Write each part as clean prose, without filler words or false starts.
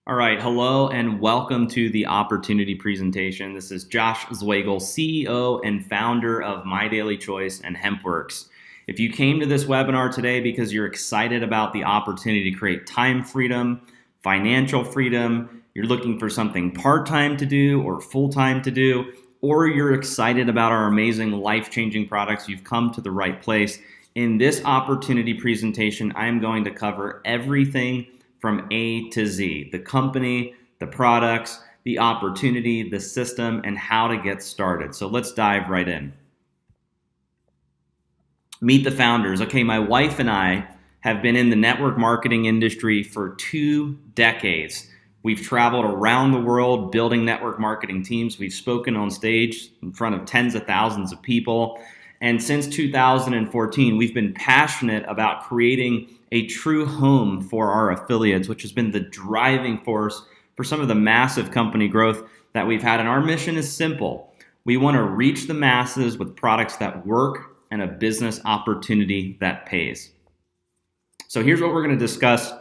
All right, hello and welcome to the opportunity presentation. This is Josh Zwagel, CEO and founder of MyDailyChoice and HempWorks. If you came to this webinar today because you're excited about the opportunity to create time freedom, financial freedom, you're looking for something part-time to do or full-time to do, or you're excited about our amazing life-changing products, you've come to the right place. In this opportunity presentation, I'm going to cover everything from A to Z, the company, the products, the opportunity, the system, and how to get started. So let's dive right in. Meet the founders. Okay, my wife and I have been in the network marketing industry for 2 decades. We've traveled around the world building network marketing teams. We've spoken on stage in front of tens of thousands of people. And since 2014, we've been passionate about creating a true home for our affiliates, which has been the driving force for some of the massive company growth that we've had. And our mission is simple. We want to reach the masses with products that work and a business opportunity that pays. So here's what we're going to discuss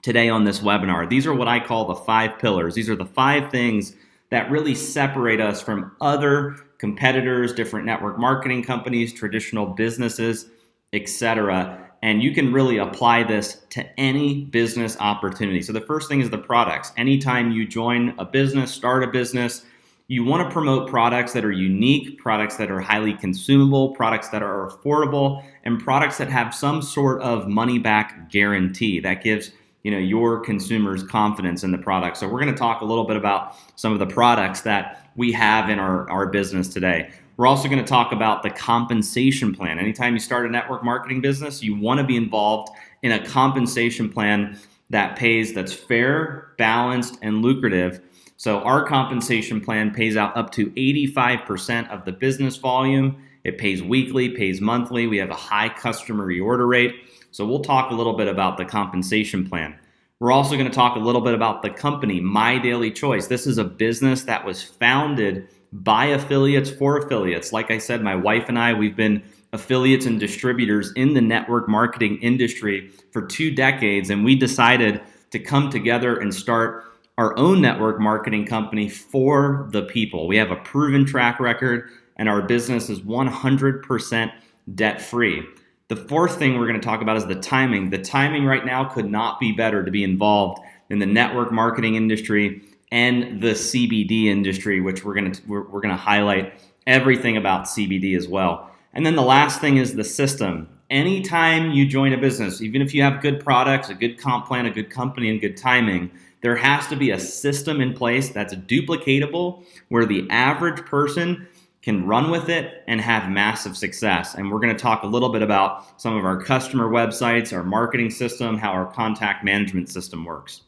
today on this webinar. These are what I call the 5 pillars. These are the 5 things that really separate us from other competitors, different network marketing companies, traditional businesses, etc. And you can really apply this to any business opportunity. So the first thing is the products. Anytime you join a business, start a business, you want to promote products that are unique, products that are highly consumable, products that are affordable, and products that have some sort of money-back guarantee that gives your consumers confidence in the product. So we're going to talk a little bit about some of the products that we have in our business today. We're also going to talk about the compensation plan. Anytime you start a network marketing business, you want to be involved in a compensation plan that pays, that's fair, balanced, and lucrative. So our compensation plan pays out up to 85% of the business volume. It pays weekly, pays monthly. We have a high customer reorder rate. So we'll talk a little bit about the compensation plan. We're also going to talk a little bit about the company, MyDailyChoice. This is a business that was founded by affiliates for affiliates. Like I said, my wife and I, we've been affiliates and distributors in the network marketing industry for 2 decades, and we decided to come together and start our own network marketing company for the people. We have a proven track record, and our business is 100% debt-free. The 4th thing we're going to talk about is the timing. The timing right now could not be better to be involved in the network marketing industry and the CBD industry, which we're going to highlight everything about CBD as well. And then the last thing is the system. Anytime you join a business, even if you have good products, a good comp plan, a good company, and good timing, there has to be a system in place that's duplicatable where the average person can run with it and have massive success. And we're going to talk a little bit about some of our customer websites, our marketing system, how our contact management system works.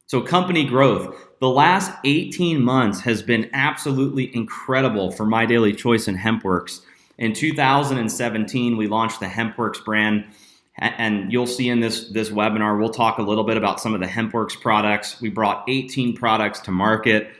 So company growth. The last 18 months has been absolutely incredible for MyDailyChoice and HempWorks. In 2017, we launched the HempWorks brand. And you'll see in this webinar, we'll talk a little bit about some of the HempWorks products. We brought 18 products to market,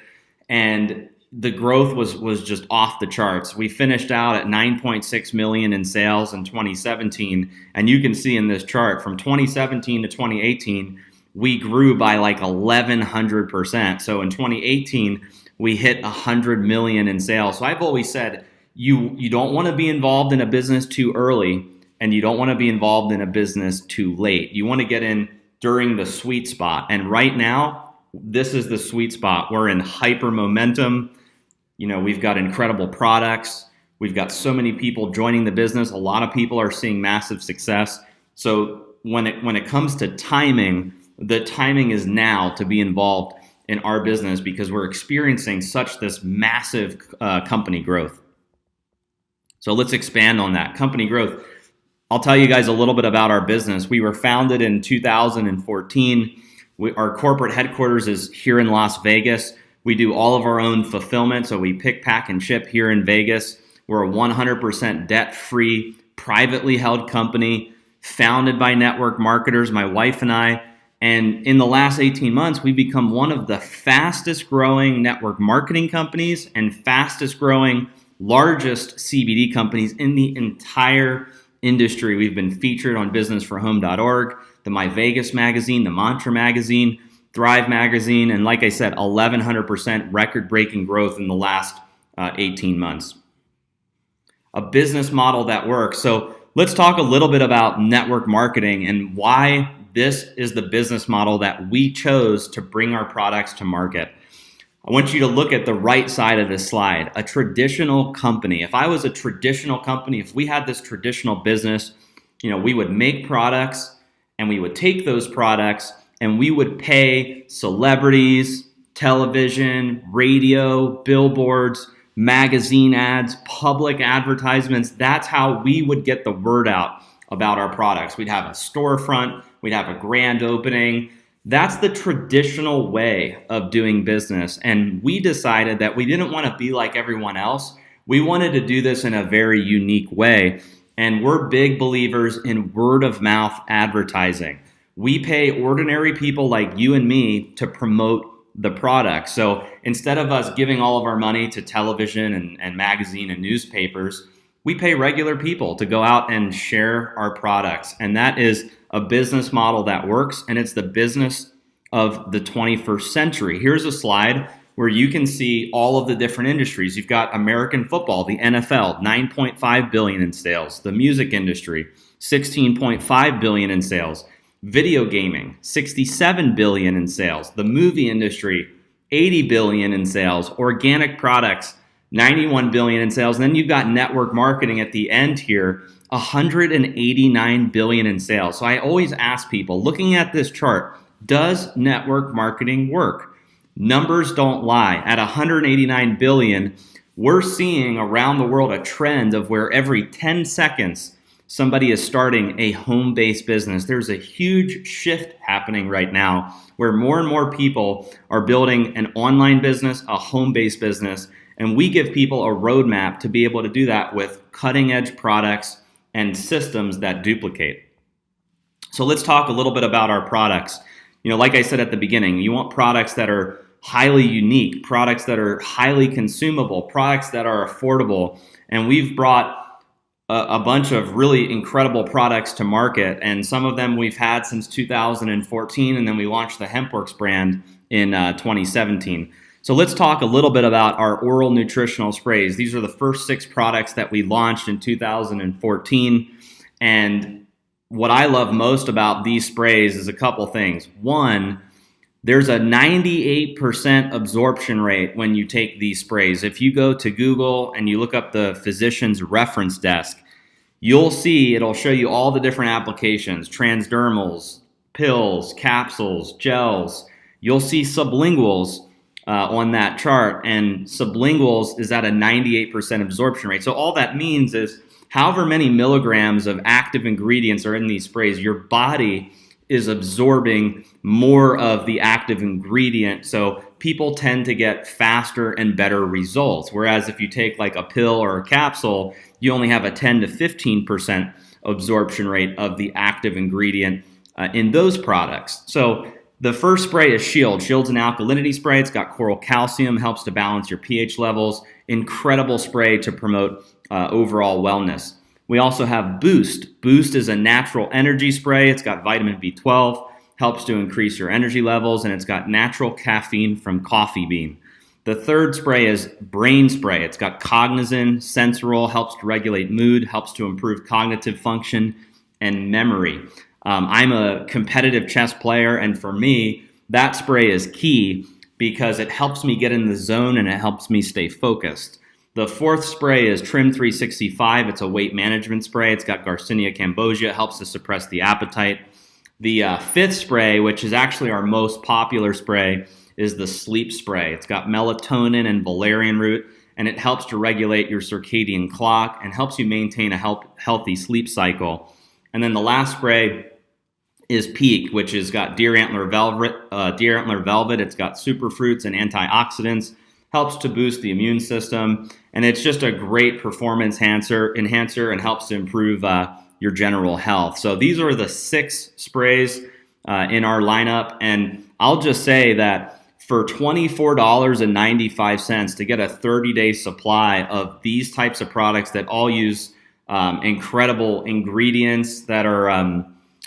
and the growth was just off the charts. We finished out at 9.6 million in sales in 2017. And you can see in this chart from 2017 to 2018, we grew by like 1,100%. So in 2018, we hit 100 million in sales. So I've always said, you don't want to be involved in a business too early, and you don't want to be involved in a business too late. You want to get in during the sweet spot. And right now, this is the sweet spot. We're in hyper momentum. We've got incredible products. We've got so many people joining the business. A lot of people are seeing massive success. So when it comes to timing, the timing is now to be involved in our business because we're experiencing such this massive company growth. So let's expand on that. Company growth. I'll tell you guys a little bit about our business. We were founded in 2014. Our corporate headquarters is here in Las Vegas. We do all of our own fulfillment, so we pick, pack, and ship here in Vegas. We're a 100% debt-free, privately held company, founded by network marketers, my wife and I. And in the last 18 months, we've become one of the fastest growing network marketing companies and fastest growing, largest CBD companies in the entire industry. We've been featured on businessforhome.org, the My Vegas magazine, the Mantra magazine, Thrive magazine, and like I said, 1,100% record-breaking growth in the last 18 months. A business model that works. So let's talk a little bit about network marketing and why this is the business model that we chose to bring our products to market. I want you to look at the right side of this slide. A traditional company. If I was a traditional company, if we had this traditional business, we would make products and we would take those products and we would pay celebrities, television, radio, billboards, magazine ads, public advertisements. That's how we would get the word out about our products. We'd have a storefront, we'd have a grand opening. That's the traditional way of doing business. And we decided that we didn't want to be like everyone else. We wanted to do this in a very unique way. And we're big believers in word of mouth advertising. We pay ordinary people like you and me to promote the product. So instead of us giving all of our money to television and magazine and newspapers, we pay regular people to go out and share our products. And that is a business model that works, and it's the business of the 21st century. Here's a slide where you can see all of the different industries. You've got American football, the NFL, $9.5 billion in sales. The music industry, $16.5 billion in sales. Video gaming, $67 billion in sales. The movie industry, $80 billion in sales. Organic products, $91 billion in sales. And then you've got network marketing at the end here, $189 billion in sales. So I always ask people, looking at this chart, does network marketing work? Numbers don't lie. At $189 billion, we're seeing around the world a trend of where every 10 seconds, somebody is starting a home-based business. There's a huge shift happening right now where more and more people are building an online business, a home-based business, and we give people a roadmap to be able to do that with cutting-edge products and systems that duplicate. So let's talk a little bit about our products. Like I said at the beginning, you want products that are highly unique, products that are highly consumable, products that are affordable, and we've brought a bunch of really incredible products to market, and some of them we've had since 2014, and then we launched the HempWorks brand in 2017. So let's talk a little bit about our oral nutritional sprays. These are the first 6 products that we launched in 2014, and what I love most about these sprays is a couple things. One, there's a 98% absorption rate when you take these sprays. If you go to Google and you look up the physician's reference desk, you'll see it'll show you all the different applications, transdermals, pills, capsules, gels. You'll see sublinguals on that chart, and sublinguals is at a 98% absorption rate. So all that means is however many milligrams of active ingredients are in these sprays, your body is absorbing more of the active ingredient. So people tend to get faster and better results. Whereas if you take like a pill or a capsule, you only have a 10 to 15% absorption rate of the active ingredient in those products. So the first spray is Shield. Shield's an alkalinity spray. It's got coral calcium, helps to balance your pH levels. Incredible spray to promote overall wellness. We also have Boost. Boost is a natural energy spray. It's got vitamin B12, helps to increase your energy levels, and it's got natural caffeine from coffee bean. The third spray is Brain Spray. It's got Cognizin, Sensoril, helps to regulate mood, helps to improve cognitive function and memory. I'm a competitive chess player, and for me, that spray is key because it helps me get in the zone and it helps me stay focused. The fourth spray is Trim 365. It's a weight management spray. It's got Garcinia cambogia. It helps to suppress the appetite. The fifth spray, which is actually our most popular spray, is the Sleep Spray. It's got melatonin and valerian root, and it helps to regulate your circadian clock and helps you maintain a healthy sleep cycle. And then the last spray is Peak, which has got deer antler velvet. It's got superfruits and antioxidants, helps to boost the immune system, and it's just a great performance enhancer and helps to improve your general health. So these are the 6 sprays in our lineup, and I'll just say that for $24.95 to get a 30-day supply of these types of products that all use incredible ingredients that are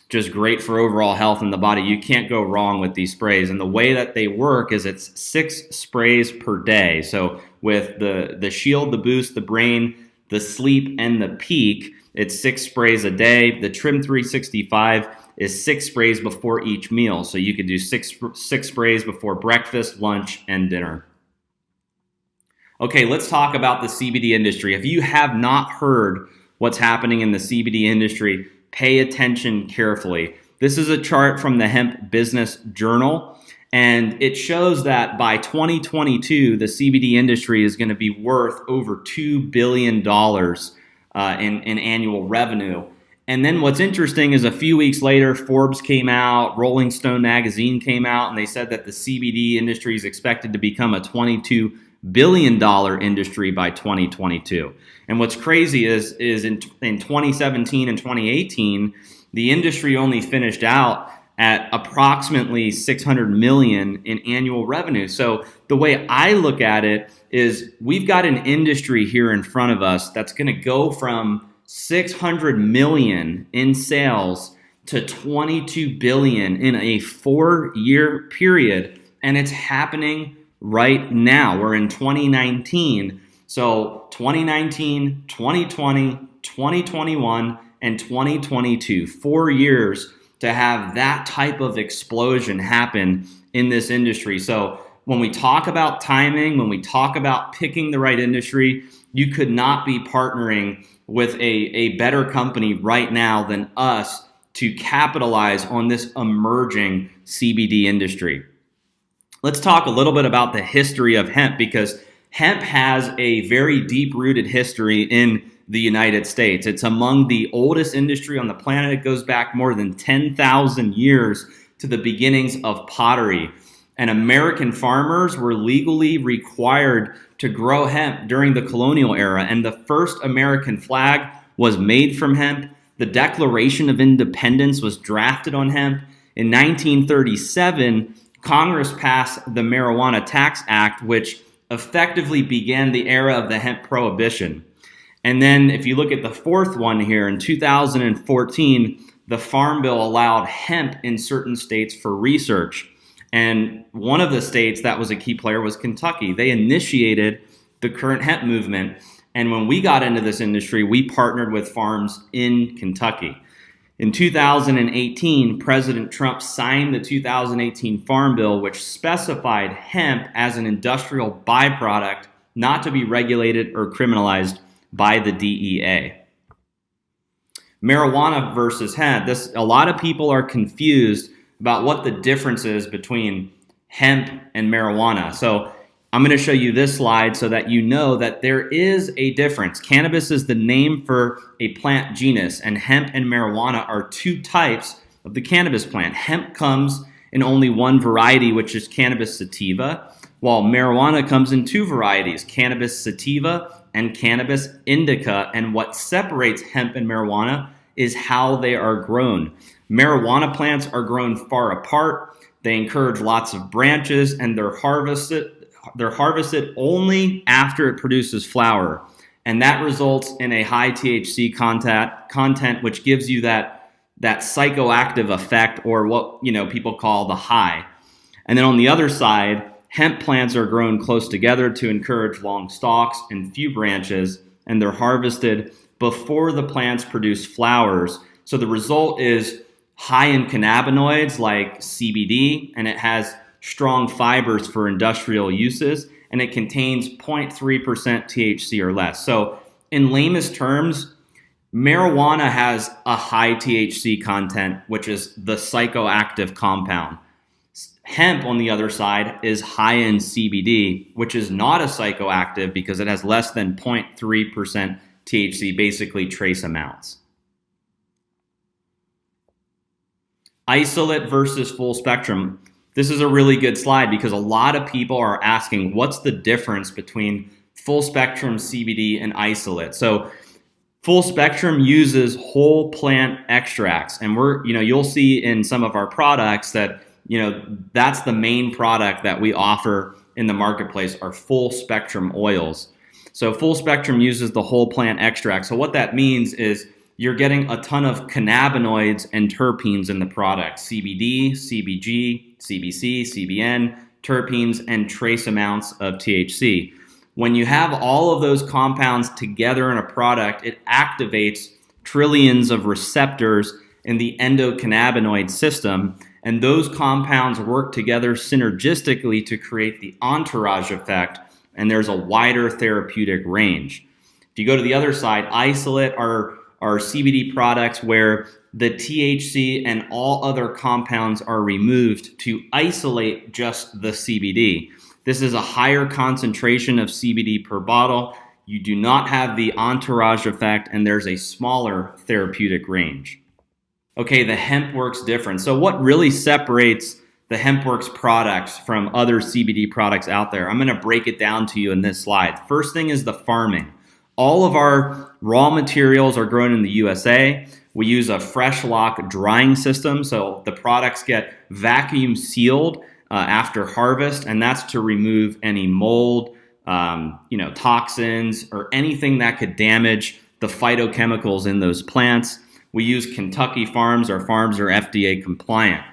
just great for overall health in the body. You can't go wrong with these sprays. And the way that they work is it's 6 sprays per day. So with the shield, the boost, the brain, the sleep, and the peak, it's 6 sprays a day. The Trim 365 is 6 sprays before each meal. So you could do six sprays before breakfast, lunch, and dinner. Okay, let's talk about the CBD industry. If you have not heard what's happening in the CBD industry, pay attention carefully. This is a chart from the Hemp Business Journal, and it shows that by 2022, the CBD industry is going to be worth over $2 billion in annual revenue. And then what's interesting is a few weeks later, Forbes came out, Rolling Stone magazine came out, and they said that the CBD industry is expected to become a $22 billion industry by 2022. And what's crazy is in 2017 and 2018, the industry only finished out at approximately $600 million in annual revenue. So the way I look at it is we've got an industry here in front of us that's going to go from $600 million in sales to $22 billion in a 4-year period, and it's happening right now. We're in 2019. So 2019, 2020, 2021, and 2022, 4 years to have that type of explosion happen in this industry. So when we talk about timing, when we talk about picking the right industry, you could not be partnering with a better company right now than us to capitalize on this emerging CBD industry. Let's talk a little bit about the history of hemp, because hemp has a very deep-rooted history in the United States. It's among the oldest industry on the planet. It goes back more than 10,000 years to the beginnings of pottery. And American farmers were legally required to grow hemp during the colonial era. And the first American flag was made from hemp. The Declaration of Independence was drafted on hemp. In 1937, Congress passed the Marijuana Tax Act, which effectively began the era of the hemp prohibition. And then if you look at the fourth one here, in 2014, the Farm Bill allowed hemp in certain states for research. And one of the states that was a key player was Kentucky. They initiated the current hemp movement. And when we got into this industry, we partnered with farms in Kentucky. In 2018, President Trump signed the 2018 Farm Bill, which specified hemp as an industrial byproduct not to be regulated or criminalized by the DEA. Marijuana versus hemp. A lot of people are confused about what the difference is between hemp and marijuana. So I'm going to show you this slide so that you know that there is a difference. Cannabis is the name for a plant genus, and hemp and marijuana are 2 types of the cannabis plant. Hemp comes in only one variety, which is cannabis sativa, while marijuana comes in 2 varieties, cannabis sativa and cannabis indica. And what separates hemp and marijuana is how they are grown. Marijuana plants are grown far apart. They encourage lots of branches, and they're harvested only after it produces flower. And that results in a high THC content, which gives you that psychoactive effect, or what people call the high. And then on the other side, hemp plants are grown close together to encourage long stalks and few branches, and they're harvested before the plants produce flowers. So the result is high in cannabinoids like CBD, and it has strong fibers for industrial uses, and it contains 0.3% THC or less. So in lamest terms, marijuana has a high THC content, which is the psychoactive compound. Hemp, on the other side, is high in CBD, which is not a psychoactive because it has less than 0.3% THC, basically trace amounts. Isolate versus full spectrum. This is a really good slide because a lot of people are asking, what's the difference between full spectrum CBD and isolate? So full spectrum uses whole plant extracts, and you'll see in some of our products that that's the main product that we offer in the marketplace, are full spectrum oils. So full spectrum uses the whole plant extract. So what that means is you're getting a ton of cannabinoids and terpenes in the product: CBD, CBG, CBC, CBN, terpenes, and trace amounts of THC. When you have all of those compounds together in a product, it activates trillions of receptors in the endocannabinoid system, and those compounds work together synergistically to create the entourage effect, and there's a wider therapeutic range. If you go to the other side, isolate are CBD products where the THC and all other compounds are removed to isolate just the CBD. This is a higher concentration of CBD per bottle. You do not have the entourage effect, and there's a smaller therapeutic range. Okay, the HempWorks difference. So what really separates the HempWorks products from other CBD products out there? I'm going to break it down to you in this slide. First thing is the farming. All of our raw materials are grown in the USA. We use a fresh lock drying system, so the products get vacuum sealed after harvest, and that's to remove any mold, toxins, or anything that could damage the phytochemicals in those plants. We use Kentucky farms. Our farms are FDA compliant.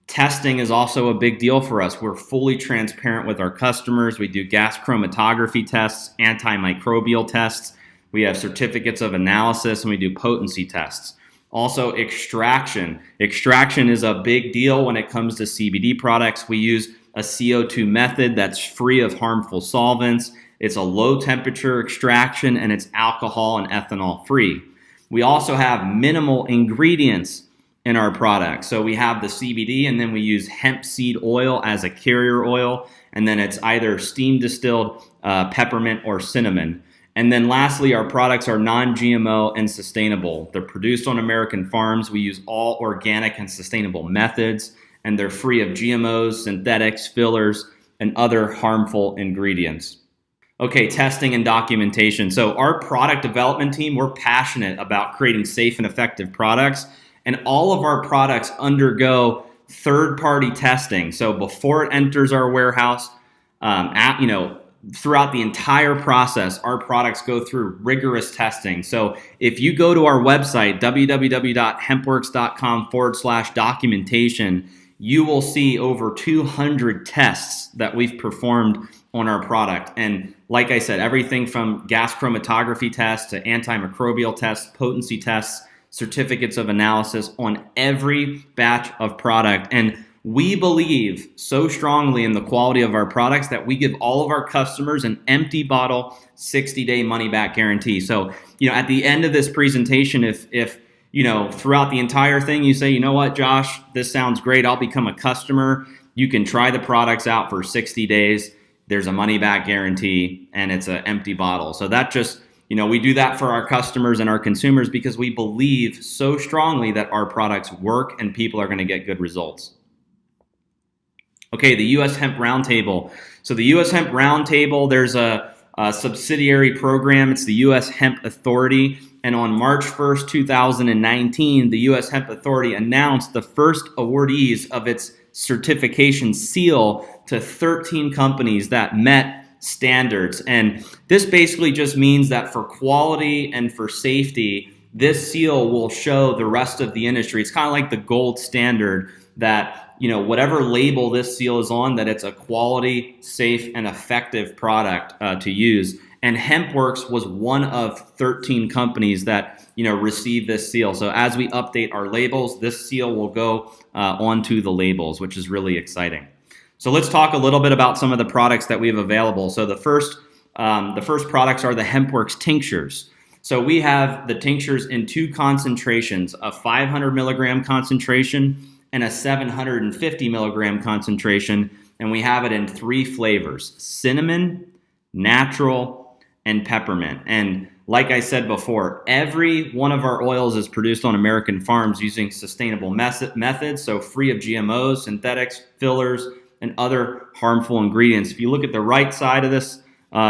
Testing is also a big deal for us. We're fully transparent with our customers. We do gas chromatography tests, antimicrobial tests. We have certificates of analysis, and we do potency tests. Also, extraction. Extraction is a big deal when it comes to CBD products. We use a CO2 method that's free of harmful solvents. It's a low temperature extraction, and it's alcohol and ethanol free. We also have minimal ingredients in our products. So we have the CBD, and then we use hemp seed oil as a carrier oil, and then it's either steam distilled peppermint or cinnamon. And then lastly, our products are non-GMO and sustainable. They're produced on American farms. We use all organic and sustainable methods, and they're free of GMOs, synthetics, fillers, and other harmful ingredients. Okay, testing and documentation. So our product development team, we're passionate about creating safe and effective products, and all of our products undergo third-party testing. So before it enters our warehouse, throughout the entire process, our products go through rigorous testing. So if you go to our website, www.hempworks.com/documentation, you will see over 200 tests that we've performed on our product. And like I said, everything from gas chromatography tests to antimicrobial tests, potency tests, certificates of analysis on every batch of product. And we believe so strongly in the quality of our products that we give all of our customers an empty bottle 60-day money-back guarantee. So, at the end of this presentation, if throughout the entire thing you say, you know what, Josh, this sounds great, I'll become a customer, you can try the products out for 60 days. There's a money-back guarantee, and it's an empty bottle. So that just, we do that for our customers and our consumers because we believe so strongly that our products work and people are going to get good results. Okay, the U.S. Hemp Roundtable. So the U.S. Hemp Roundtable, there's a subsidiary program. It's the U.S. Hemp Authority. And on March 1st, 2019, the U.S. Hemp Authority announced the first awardees of its certification seal to 13 companies that met standards. And this basically just means that for quality and for safety, this seal will show the rest of the industry. It's kind of like the gold standard that, whatever label this seal is on, that it's a quality, safe, and effective product to use. And HempWorks was one of 13 companies that, received this seal. So as we update our labels, this seal will go onto the labels, which is really exciting. So let's talk a little bit about some of the products that we have available. So the first products are the HempWorks tinctures. So we have the tinctures in two concentrations, a 500 milligram concentration and a 750 milligram concentration. And we have it in three flavors: cinnamon, natural, and peppermint. And like I said before, every one of our oils is produced on American farms using sustainable methods, so free of GMOs, synthetics, fillers, and other harmful ingredients. If you look at the right side of this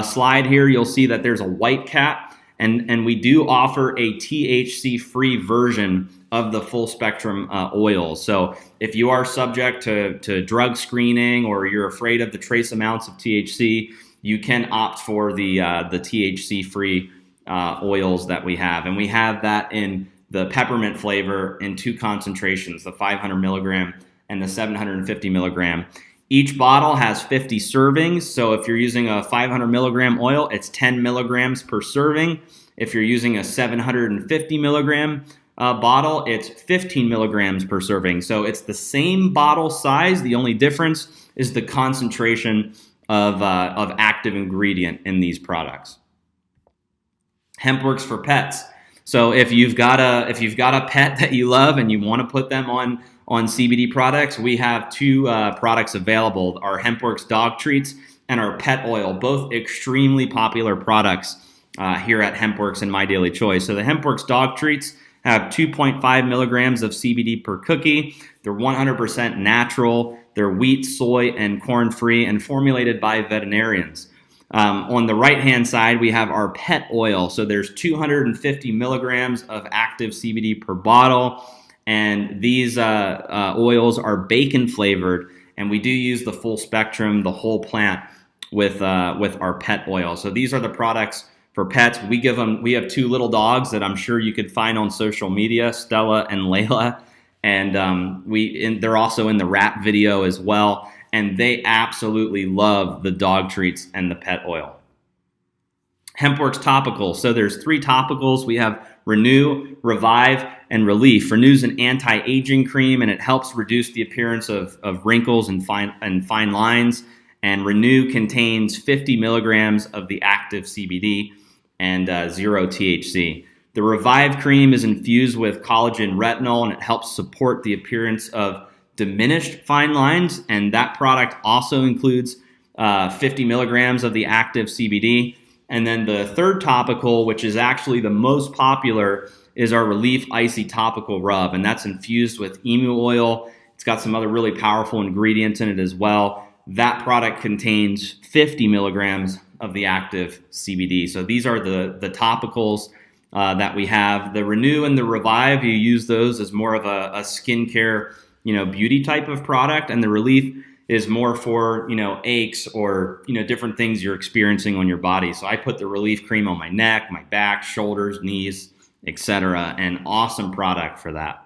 slide here, you'll see that there's a white cap, and we do offer a THC-free version of the full spectrum oils. So if you are subject to drug screening or you're afraid of the trace amounts of THC, you can opt for the THC-free oils that we have. And we have that in the peppermint flavor in 2 concentrations, the 500 milligram and the 750 milligram. Each bottle has 50 servings. So if you're using a 500 milligram oil, it's 10 milligrams per serving. If you're using a 750 milligram bottle, it's 15 milligrams per serving. So it's the same bottle size. The only difference is the concentration of active ingredient in these products. Hemp works for pets. So if you've got a pet that you love and you want to put them on CBD products, we have 2 products available: our HempWorks dog treats and our pet oil, both extremely popular products here at HempWorks and My Daily Choice. So the HempWorks dog treats have 2.5 milligrams of CBD per cookie. They're 100% natural. They're wheat, soy, and corn-free and formulated by veterinarians. On the right-hand side, we have our pet oil. So there's 250 milligrams of active CBD per bottle. And these oils are bacon flavored. And we do use the full spectrum, the whole plant with our pet oil. So these are the products for pets. We have 2 little dogs that I'm sure you could find on social media, Stella and Layla. And they're also in the rap video as well. And they absolutely love the dog treats and the pet oil. HempWorks topicals. So there's 3 topicals. We have Renew, Revive, and Relief. Renew is an anti-aging cream, and it helps reduce the appearance of wrinkles and fine lines. And Renew contains 50 milligrams of the active CBD and 0 THC. The Revive cream is infused with collagen retinol, and it helps support the appearance of diminished fine lines, and that product also includes 50 milligrams of the active CBD. And then the third topical, which is actually the most popular, is our Relief Icy Topical Rub, and that's infused with emu oil. It's got some other really powerful ingredients in it as well. That product contains 50 milligrams of the active CBD. So these are the topicals that we have. The Renew and the Revive, you use those as more of a skincare, beauty type of product, and the Relief is more for, aches or, different things you're experiencing on your body. So I put the Relief cream on my neck, my back, shoulders, knees, etc. An awesome product for that.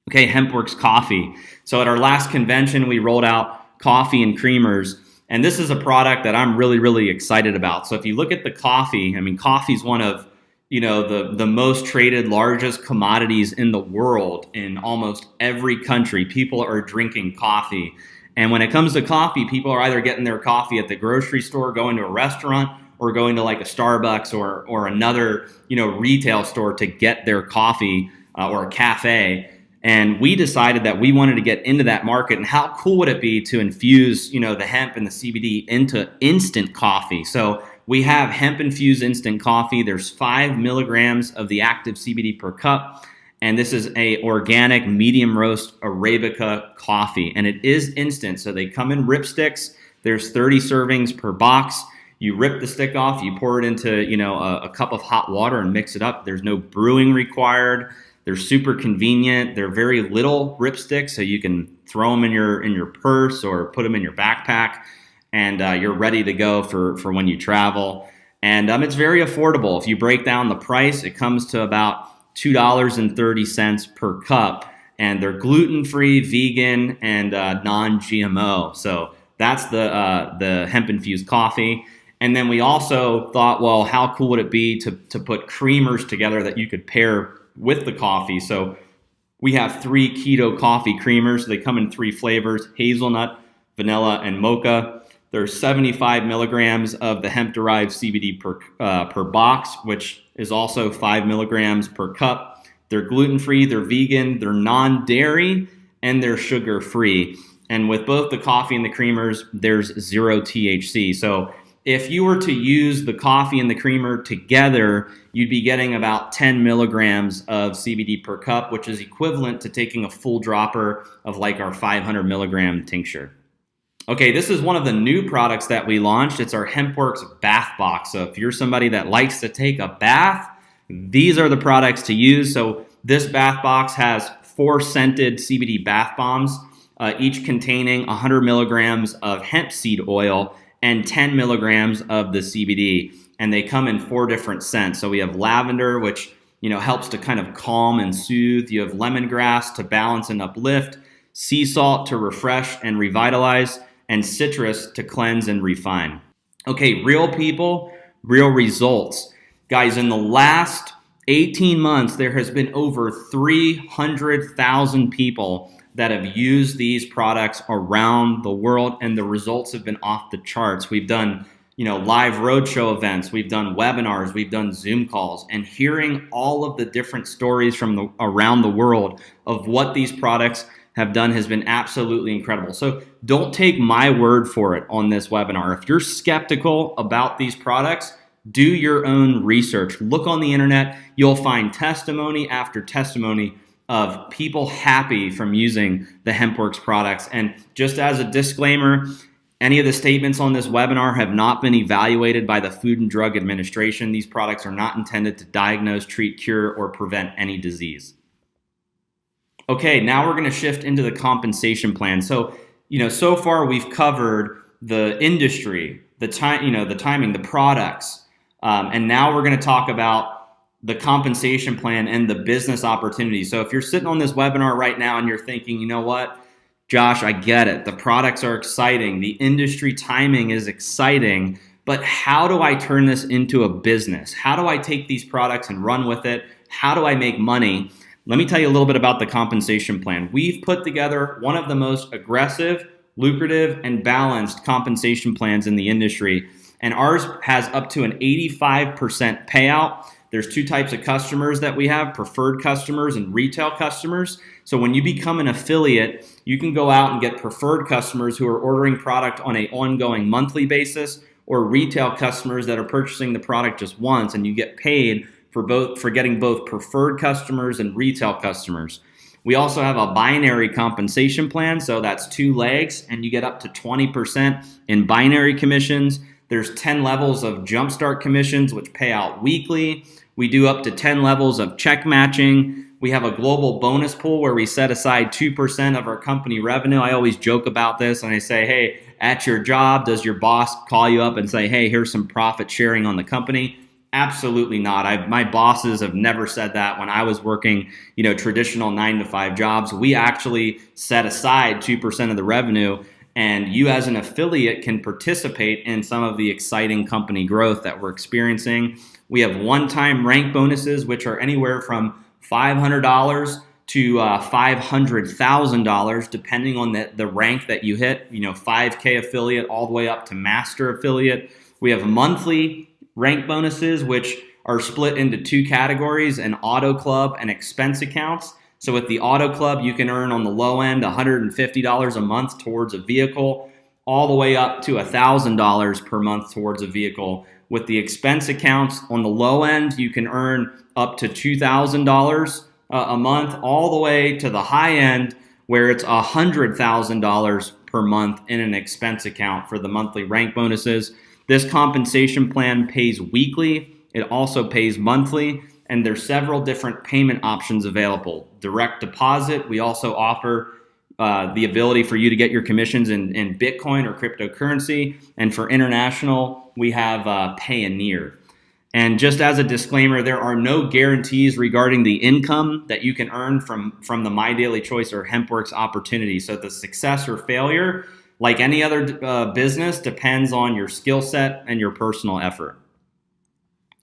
Okay, HempWorks coffee. So at our last convention, we rolled out coffee and creamers, and this is a product that I'm really, really excited about. So if you look at the coffee, coffee is one of the most traded, largest commodities in the world. In almost every country, people are drinking coffee. And when it comes to coffee, people are either getting their coffee at the grocery store, going to a restaurant, or going to like a Starbucks or another, retail store to get their coffee or a cafe. And we decided that we wanted to get into that market. And how cool would it be to infuse, the hemp and the CBD into instant coffee? So we have hemp-infused instant coffee. There's 5 milligrams of the active CBD per cup, and this is a organic medium roast Arabica coffee, and it is instant. So they come in ripsticks. There's 30 servings per box. You rip the stick off. You pour it into a cup of hot water and mix it up. There's no brewing required. They're super convenient. They're very little ripsticks, so you can throw them in your purse or put them in your backpack. And you're ready to go for when you travel. And it's very affordable. If you break down the price, it comes to about $2.30 per cup. And they're gluten-free, vegan, and non-GMO. So that's the hemp-infused coffee. And then we also thought, well, how cool would it be to put creamers together that you could pair with the coffee? So we have 3 keto coffee creamers. They come in 3 flavors: hazelnut, vanilla, and mocha. There's 75 milligrams of the hemp-derived CBD per box, which is also 5 milligrams per cup. They're gluten-free, they're vegan, they're non-dairy, and they're sugar-free. And with both the coffee and the creamers, there's 0 THC. So if you were to use the coffee and the creamer together, you'd be getting about 10 milligrams of CBD per cup, which is equivalent to taking a full dropper of like our 500 milligram tincture. Okay, this is one of the new products that we launched. It's our HempWorks Bath Box. So if you're somebody that likes to take a bath, these are the products to use. So this bath box has 4 scented CBD bath bombs, each containing 100 milligrams of hemp seed oil and 10 milligrams of the CBD. And they come in 4 different scents. So we have lavender, which helps to kind of calm and soothe. You have lemongrass to balance and uplift, sea salt to refresh and revitalize, and citrus to cleanse and refine. Okay, real people, real results. Guys, in the last 18 months, there has been over 300,000 people that have used these products around the world, and the results have been off the charts. We've done, live roadshow events, we've done webinars, we've done Zoom calls, and hearing all of the different stories from around the world of what these products have done has been absolutely incredible. So don't take my word for it on this webinar. If you're skeptical about these products, do your own research. Look on the internet. You'll find testimony after testimony of people happy from using the HempWorks products. And just as a disclaimer, any of the statements on this webinar have not been evaluated by the Food and Drug Administration. These products are not intended to diagnose, treat, cure, or prevent any disease. Okay, now we're going to shift into the compensation plan. So, so far we've covered the industry, the timing, the products, and now we're going to talk about the compensation plan and the business opportunity. So if you're sitting on this webinar right now and you're thinking, you know what, Josh, I get it. The products are exciting. The industry timing is exciting, but how do I turn this into a business? How do I take these products and run with it? How do I make money? Let me tell you a little bit about the compensation plan. We've put together one of the most aggressive, lucrative, and balanced compensation plans in the industry, and ours has up to an 85% payout. There's two types of customers that we have, preferred customers and retail customers. So when you become an affiliate, you can go out and get preferred customers who are ordering product on an ongoing monthly basis, or retail customers that are purchasing the product just once, and you get paid for getting both preferred customers and retail customers. We also have a binary compensation plan, so that's 2 legs, and you get up to 20% in binary commissions. There's 10 levels of jumpstart commissions, which pay out weekly. We do up to 10 levels of check matching. We have a global bonus pool where we set aside 2% of our company revenue. I always joke about this, and I say, hey, at your job, does your boss call you up and say, hey, here's some profit sharing on the company? Absolutely not. My bosses have never said that. When I was working, traditional 9-to-5 jobs, we actually set aside 2% of the revenue, and you as an affiliate can participate in some of the exciting company growth that we're experiencing. We have one-time rank bonuses, which are anywhere from $500 to $500,000, depending on the rank that you hit. 5K affiliate all the way up to master affiliate. We have monthly rank bonuses, which are split into 2 categories, an auto club and expense accounts. So with the auto club, you can earn on the low end $150 a month towards a vehicle, all the way up to $1,000 per month towards a vehicle. With the expense accounts on the low end, you can earn up to $2,000 a month, all the way to the high end where it's $100,000 per month in an expense account for the monthly rank bonuses. This compensation plan pays weekly. It also pays monthly, and there's several different payment options available. Direct deposit. We also offer the ability for you to get your commissions in Bitcoin or cryptocurrency. And for international, we have Payoneer. And just as a disclaimer, there are no guarantees regarding the income that you can earn from the MyDailyChoice or HempWorks opportunity. So the success or failure, like any other business, depends on your skill set and your personal effort.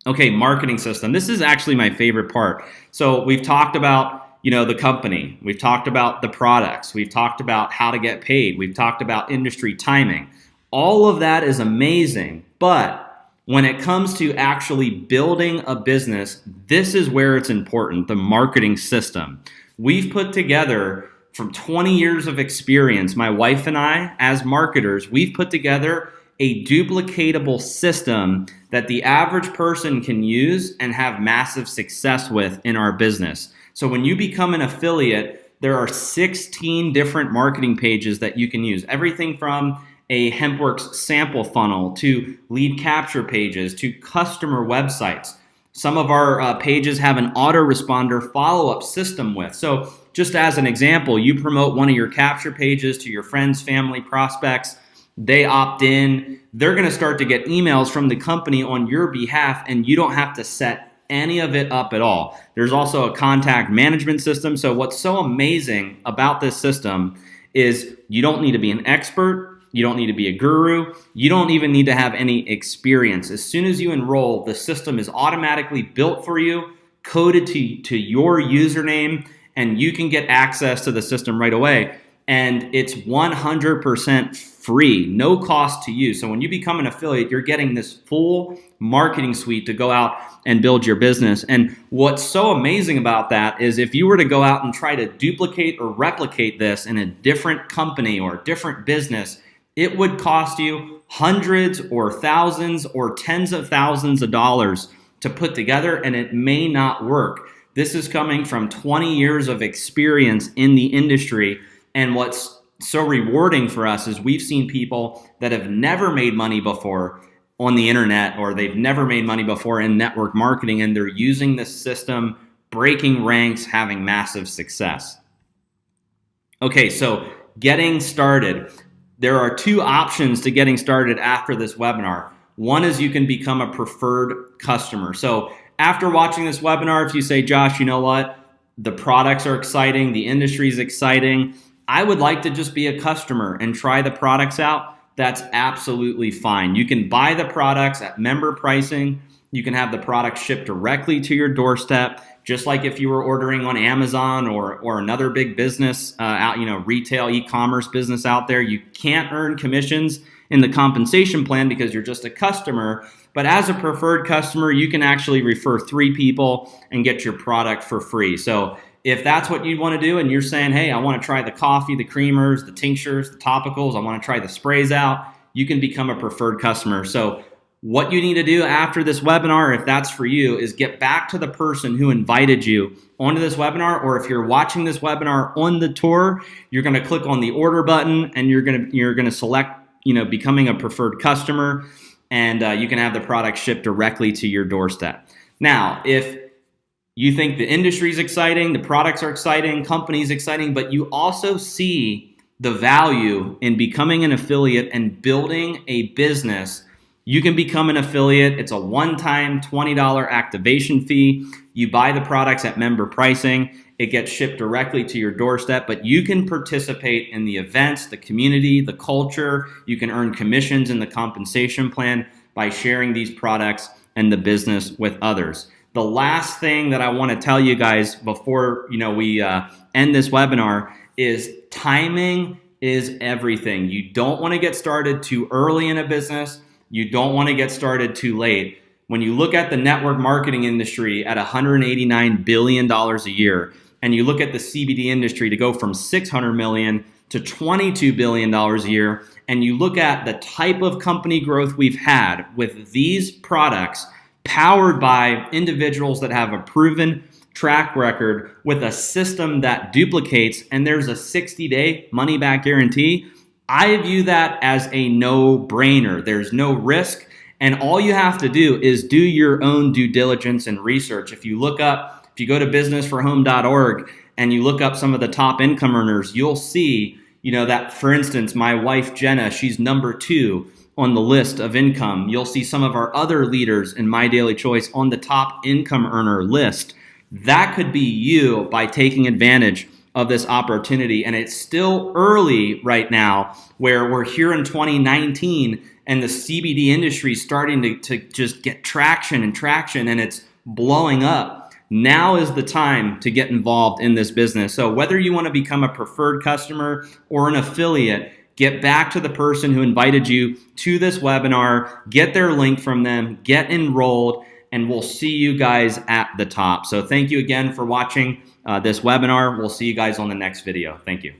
Okay, marketing system. This is actually my favorite part. So we've talked about, the company. We've talked about the products. We've talked about how to get paid. We've talked about industry timing. All of that is amazing, but when it comes to actually building a business, this is where it's important, the marketing system. We've put together, from 20 years of experience, my wife and I, as marketers, we've put together a duplicatable system that the average person can use and have massive success with in our business. So when you become an affiliate, there are 16 different marketing pages that you can use. Everything from a HempWorks sample funnel to lead capture pages to customer websites. Some of our pages have an autoresponder follow-up system with. So just as an example, you promote one of your capture pages to your friends, family, prospects. They opt in. They're going to start to get emails from the company on your behalf, and you don't have to set any of it up at all. There's also a contact management system. So what's so amazing about this system is you don't need to be an expert. You don't need to be a guru. You don't even need to have any experience. As soon as you enroll, the system is automatically built for you, coded to your username, and you can get access to the system right away. And it's 100% free, no cost to you. So when you become an affiliate, you're getting this full marketing suite to go out and build your business. And what's so amazing about that is if you were to go out and try to duplicate or replicate this in a different company or different business, it would cost you hundreds or thousands or tens of thousands of dollars to put together, and it may not work. This is coming from 20 years of experience in the industry. And what's so rewarding for us is we've seen people that have never made money before on the internet, or they've never made money before in network marketing, and they're using this system, breaking ranks, having massive success. Okay, so getting started. There are two options to getting started after this webinar. One is you can become a preferred customer. So after watching this webinar, if you say, Josh, you know what? The products are exciting, the industry is exciting, I would like to just be a customer and try the products out, that's absolutely fine. You can buy the products at member pricing. You can have the product shipped directly to your doorstep, just like if you were ordering on Amazon or another big business out, retail e-commerce business out there. You can't earn commissions in the compensation plan because you're just a customer. But as a preferred customer, you can actually refer 3 people and get your product for free. So if that's what you want to do and you're saying, hey, I want to try the coffee, the creamers, the tinctures, the topicals, I want to try the sprays out, you can become a preferred customer. So what you need to do after this webinar, if that's for you, is get back to the person who invited you onto this webinar, or if you're watching this webinar on the tour, you're going to click on the order button and you're going to select, becoming a preferred customer, and you can have the product shipped directly to your doorstep. Now, if you think the industry is exciting, the products are exciting, companies exciting, but you also see the value in becoming an affiliate and building a business, you can become an affiliate. It's a one-time $20 activation fee. You buy the products at member pricing. It gets shipped directly to your doorstep, but you can participate in the events, the community, the culture. You can earn commissions in the compensation plan by sharing these products and the business with others. The last thing that I want to tell you guys before we end this webinar is timing is everything. You don't want to get started too early in a business. You don't want to get started too late. When you look at the network marketing industry at $189 billion a year, and you look at the CBD industry to go from $600 million to $22 billion a year, and you look at the type of company growth we've had with these products, powered by individuals that have a proven track record with a system that duplicates, and there's a 60-day money-back guarantee, I view that as a no-brainer. There's no risk, and all you have to do is do your own due diligence and research. If you go to businessforhome.org and you look up some of the top income earners, you'll see, that, for instance, my wife, Jenna, she's number 2 on the list of income. You'll see some of our other leaders in My Daily Choice on the top income earner list. That could be you by taking advantage of this opportunity. And it's still early right now, where we're here in 2019 and the CBD industry is starting to just get traction, and it's blowing up. Now is the time to get involved in this business. So whether you want to become a preferred customer or an affiliate, get back to the person who invited you to this webinar, get their link from them, get enrolled, and we'll see you guys at the top. So thank you again for watching this webinar. We'll see you guys on the next video. Thank you.